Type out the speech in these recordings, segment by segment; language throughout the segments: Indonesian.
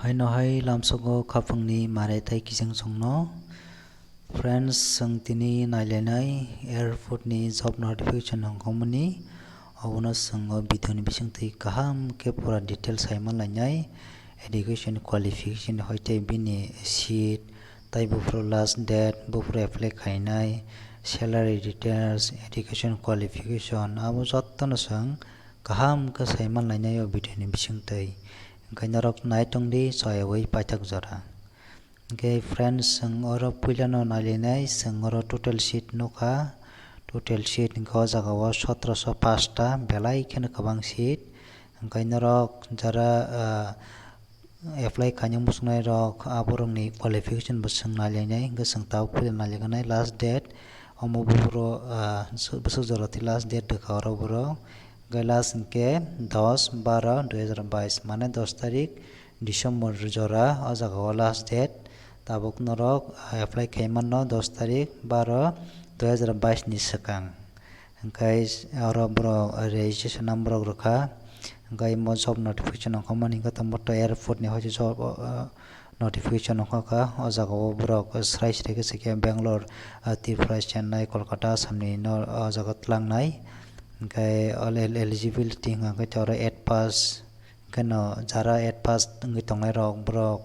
Hai no hai lamsogo khapungni mare thai kisang songno friends sang tini nailenai airport ni job notification hongkomani abono sango video ni bising tei kaham ke pura details saima lainai education qualification hoite bini sheet tai bufro last date bufro apply khainai salary details education qualification abo jottono sang kaham ke saima lainai o video ni bising tei Kainarok naitongdi soyawai paithak jora. Okay friends sang oro puilano nalinai sang oro total sheet nukha total sheet ko jaga o 1705 ta belai kheno kabang sheet kainarok jara apply kanyang musnai rok aborong ni qualification busang nalinai gasang tau puil naliganai last date omo buro busuk joroti last date dekha oro buro Gailas ke 10-12-2022 মানে 10 তারিখ ডিসেম্বর জরা o jaga o last date tabuk norok apply khaimanno 10 তারিখ 12-2022 ni sakang engkai oro bro registration number rokha engkai mo job notification khomani ka tamotto airport ni hoje job notification khaka o jaga o bro srai srai ke sike Bangalore Tripura Chennai Kolkata samni no o jaga tlangnai Kai all eligibility nga chora 8 pass kano jara 8 pass ngi tongai rok brok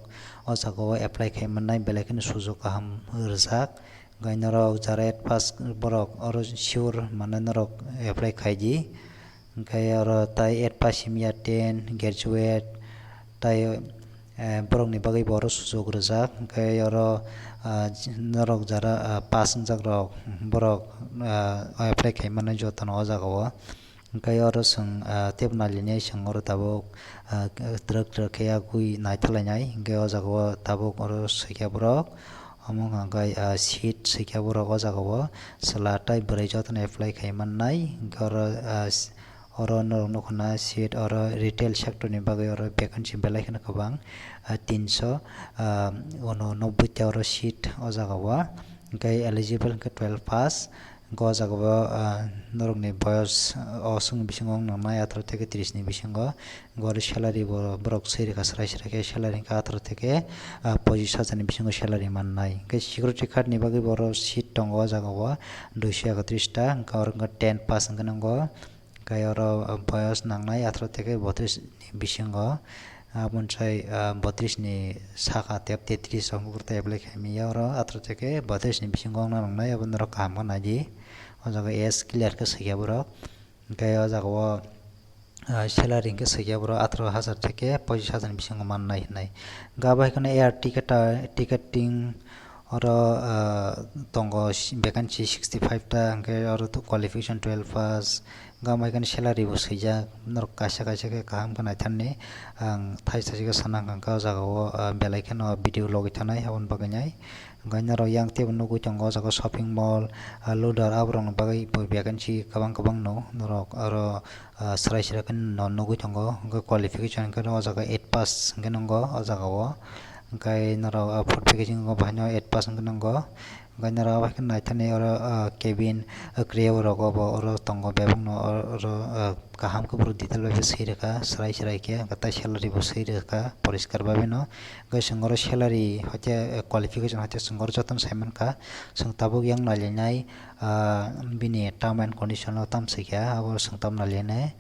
o jago apply khaimanai belakini sujog kaham rjak gai norok jara 8 pass brok oro sure mane norok apply khaiji kai oro tai 8 pass simia 10 graduate tai borok ni bagai boro sujog rjak kai oro norok jara pass jak rok borok apply khaimanai jotono o jaga o kai oro sang tebnalinai sang oro tabuk truk kaya gui naithlainai kai o jaga o tabuk oro sikya borok among kai sheet sikya borok o jaga o salatai brai jotono apply khaimanai oro norok nukhana sheet oro retail sector ni bagai oro vacancy belai khana kabang 390 ta oro sheet o jaga o kai eligible ke 12 pass go jaga o norok ni boyos o sung bisingong namai 18 থেকে 30 ni bisingo gor salary borok seri ka srai srai ke salary ka 18 থেকে 25,000 ni bisingo salary mannai kai security card ni bagai boro sheet tongo jaga o 231 ta gor 10 pass nganango kai oro boyos nangnai 18 থেকে 32 ni bisingo abonsai 32 ni saka tep 33 song kurta apply khaimiya oro 18 থেকে 32 ni bisingo nangnai abon ro kam ganaji o jaga s clear ke sikya borok kai o jaga o salary ke sikya borok 18,000 থেকে 25,000 ni bisingo mannai hinai gabai kono air ticketing oro tongo vacancy 65 ta angke oro to qualification 12 pass gamai kan salary bo sija norok kaisa kaisa ke kaham kana thanni ang thai thai ke sanang ka jaga o belai khano video logi thanai habon baganai gainaro yang te nugu tongo jaga shopping mall loader abrong bagai vacancy kabang kabang no norok aro srai srai kan no nugu tongo qualification kan o jaga 8 pass ngenongo o jaga o kai naro food packaging go bhaino 8 pass ngenongo gainara bakan naithani oro cabin crew rogo bo oro tongo bebang no oro kaham ko bro detail babe seireka srai srai ke gata salary bo seireka poriskar babe no gai sangoro salary hote qualification hote sangoro joton saiman ka sang tabuk yang nalinai bini term and condition o tam sikya abo sang tam nalinai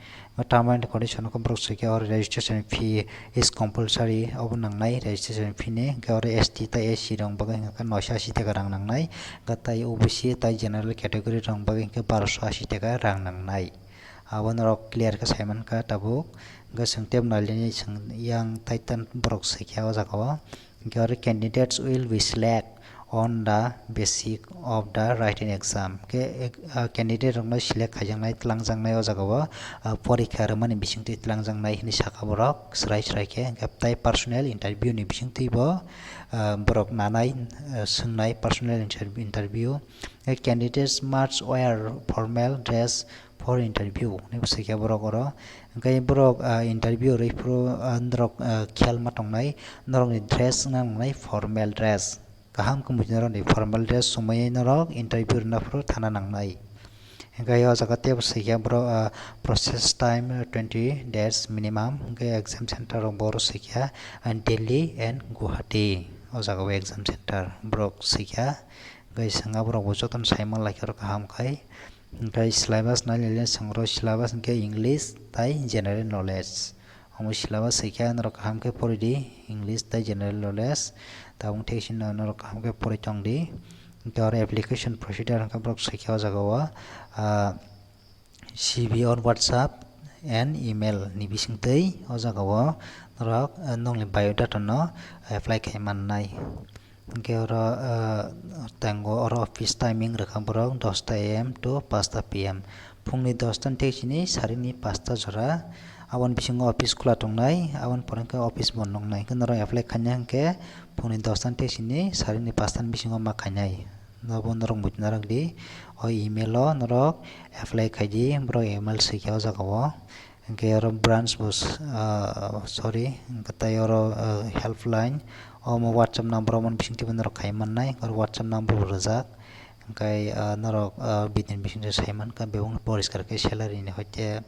term and condition ko bro sikya or registration fee is compulsory abo nangnai registration fee ne gaur ST ta AC rong bagai ka 980 taka rang nangnai gatai OBC tai general category rong bagai ke 1280 taka rang nangnai abon rok clear ka saiman ka tabuk ga sangtep nalini sang yang titan brok sikya o jaga gaur candidates will be select on the basis of the writing exam ke candidate rong select khajangnai tlangjangnai o jaga o porikha ramani bisingti tlangjangnai hini saka borok srai srai ke gaptai personal interview ni bisingti bo borok nanai sungnai personal interview candidates must wear formal dress for interview ni sikya borok oro gai borok interview rei pro androk khel matongnai norok ni dress nangnai formal dress kaham ko mujinaro ni formal dress sumai norok interview na pro thana nangnai Hingga jaga tebo sikya bro process time 20 days minimum hingga exam center boro sikya and Delhi and Guwahati jaga exam center bro sikya gai sanga bro bojoton saimon lakher kaham kai hingga syllabus na lele sangro syllabus hingga English tai general knowledge omo syllabus sikya nro kaham ke poridi English tai general knowledge tabung tesin nro kaham ke pori tongdi hingga application procedure hingga bro sikya jaga CV on WhatsApp and email ni bising tei o jaga o rok nongni biodata no apply kaiman nai hingke oro tango oro office timing rekam borok 10 am to 5 pm phungni 10 ta thek chini sarini 5 jora abon bisingo office khula tongnai abon porangke office bon nongnai kenaro apply khanya hingke phungni 10 ta thek chini sarini 5 ta bisingo ma khainai nabo norok mutnarak di o email o norok apply khaidi bro email sikya o jaga o hingke oro branch bus sorry katai oro helpline o mo WhatsApp number mon bising tibon norok khaiman nai or WhatsApp number rojak hingkai norok bidin bising saiman ka bebong poriskar ke salary ni hoite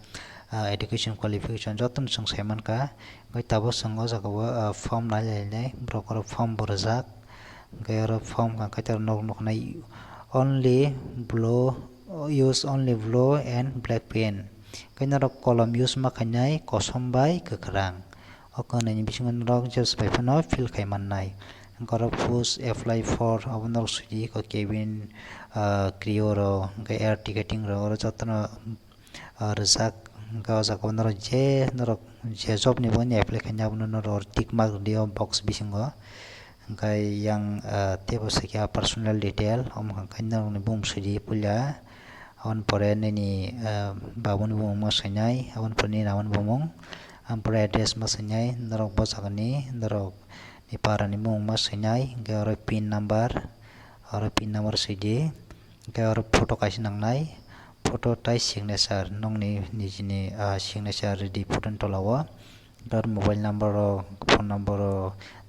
education qualification joton song saiman ka hingkai tabo songo jaga o form nai bro koro form borojak hingkai form kaiter nok nai only blue use only blue and black pen kaina rok kolom use ma khainai kosom bai kakrang okone ni bisingo rok just by phone fill khaiman nai hingkaro post apply for abonok sudi ko cabin crew ro hingkai air ticketing ro jotono rijak hingka o jaga norok je job ni boni apply khaina abono norok tick mark dio box bisingo hingkai yang tebo sikya personal detail om hingkai norok ni bum sudi pulya abon pore nini babuni bumung ma sainai abon porni namon bumung ampore address ma sainai norok bosakani norok ni para ni bumung ma sainai hingkai oro pin number sidi hingkai oro photo kaisi nangnai photo tai signature nongni nijini signature di photo tolao hingkai mobile number phone number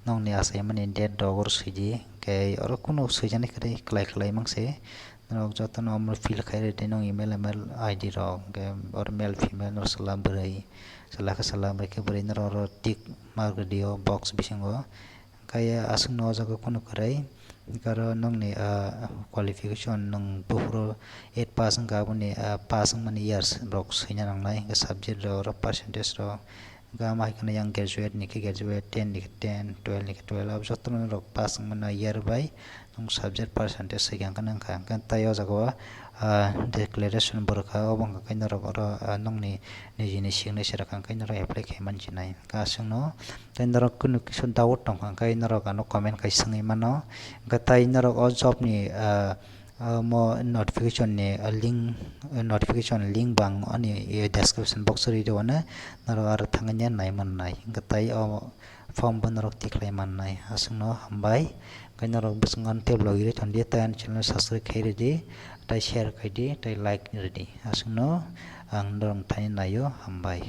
nongni asaimani date dogor sidi hingkai oro kuno swijani klai mangse norok jotono amro fill khaire de nong email id rok or male female nor salam brai salam ke brai nor tick mark dio box bisingo kaya asung no jaga kuno krai karo nong ni qualification nong bufro 8 pass ga buni pass mani years rok sina nang nai subject ro percentage ro ga mai kana yang graduate ni ke graduate 10 ni 10 12 ni 12 ab jotono rok pass mana year by nong subject percentage segiang kan tayo jago declaration borka obong ka kainaro oro nong ni nijini signature kan kainaro apply khaiman jinai ka sungno tainaro kunu kisun doubt tong kan kainaro kano comment kai sangai mano ka tainaro o job ni mo notification ni link bang ani description box ri do na naro ar thanganya nai man nai ka tai o form banarok tiklai man nai asungno hambai kainarok bisangan teblo ire thandi tan channel subscribe khaire di tai share khaidi tai like ni di asungno ang dong thani nayo hambai